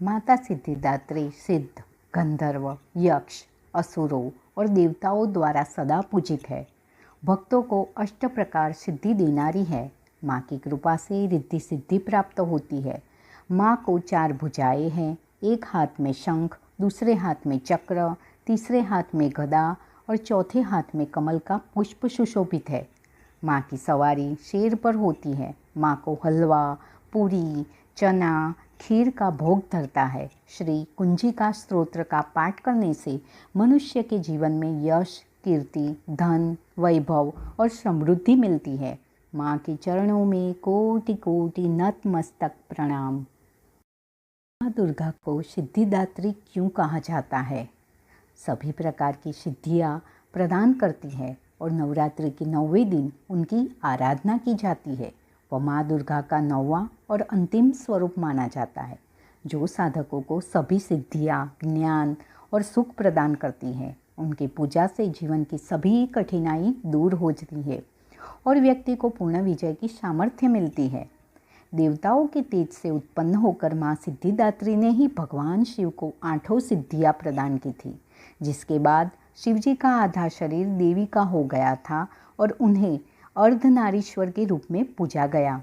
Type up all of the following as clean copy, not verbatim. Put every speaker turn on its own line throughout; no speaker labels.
माता सिद्धिदात्री सिद्ध, गंधर्व, यक्ष, असुरों और देवताओं द्वारा सदा पूजित है। भक्तों को अष्ट प्रकार सिद्धि देनारी है। माँ की कृपा से रिद्धि सिद्धि प्राप्त होती है। माँ को 4 भुजाएं हैं। एक हाथ में शंख, दूसरे हाथ में चक्र, तीसरे हाथ में गदा और चौथे हाथ में कमल का पुष्प सुशोभित है। माँ की सवारी शेर पर होती है। माँ को हलवा, पूरी, चना, खीर का भोग धरता है। श्री कुंजिका स्तोत्र का पाठ करने से मनुष्य के जीवन में यश, कीर्ति, धन, वैभव और समृद्धि मिलती है। माँ के चरणों में कोटि कोटि नतमस्तक प्रणाम। माँ दुर्गा को सिद्धिदात्री क्यों कहा जाता है? सभी प्रकार की सिद्धियाँ प्रदान करती है और नवरात्रि के 9वें दिन उनकी आराधना की जाती है। वह माँ दुर्गा का 9वां और अंतिम स्वरूप माना जाता है, जो साधकों को सभी सिद्धियाँ, ज्ञान और सुख प्रदान करती है। उनकी पूजा से जीवन की सभी कठिनाई दूर हो जाती है और व्यक्ति को पूर्ण विजय की सामर्थ्य मिलती है। देवताओं के तेज से उत्पन्न होकर माँ सिद्धिदात्री ने ही भगवान शिव को 8 सिद्धियाँ प्रदान की थी, जिसके बाद शिवजी का आधा शरीर देवी का हो गया था और उन्हें अर्धनारीश्वर के रूप में पूजा गया।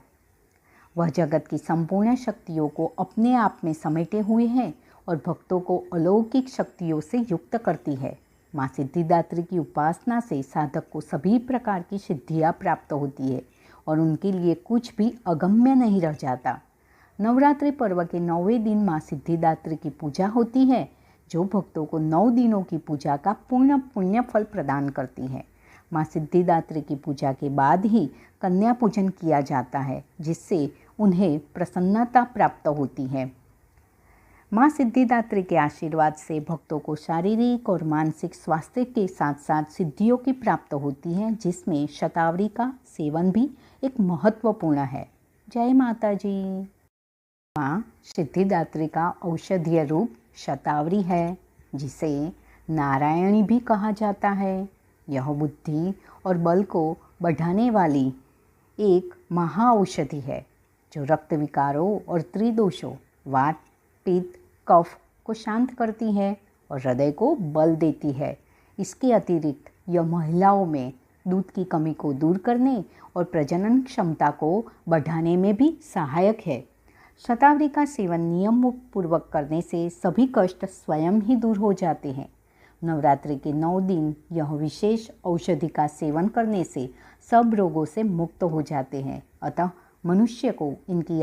वह जगत की संपूर्ण शक्तियों को अपने आप में समेटे हुए हैं और भक्तों को अलौकिक शक्तियों से युक्त करती है। माँ सिद्धिदात्री की उपासना से साधक को सभी प्रकार की सिद्धियाँ प्राप्त होती है और उनके लिए कुछ भी अगम्य नहीं रह जाता। नवरात्रि पर्व के 9वें दिन माँ सिद्धिदात्री की पूजा होती है, जो भक्तों को 9 दिनों की पूजा का पूर्ण पुण्य फल प्रदान करती है। माँ सिद्धिदात्री की पूजा के बाद ही कन्या पूजन किया जाता है, जिससे उन्हें प्रसन्नता प्राप्त होती है। माँ सिद्धिदात्री के आशीर्वाद से भक्तों को शारीरिक और मानसिक स्वास्थ्य के साथ साथ सिद्धियों की प्राप्त होती है, जिसमें शतावरी का सेवन भी एक महत्वपूर्ण है। जय माता जी। माँ सिद्धिदात्री का औषधीय रूप शतावरी है, जिसे नारायणी भी कहा जाता है। यह बुद्धि और बल को बढ़ाने वाली एक महाऔषधि है, जो रक्त विकारों और त्रिदोषों, वात, पित्त, कफ को शांत करती है और हृदय को बल देती है। इसके अतिरिक्त यह महिलाओं में दूध की कमी को दूर करने और प्रजनन क्षमता को बढ़ाने में भी सहायक है। शतावरी का सेवन नियम पूर्वक करने से सभी कष्ट स्वयं ही दूर हो जाते हैं। नवरात्रि के 9 दिन यह विशेष औषधि का सेवन करने से सब रोगों से मुक्त हो जाते हैं। अतः मनुष्य को इनकी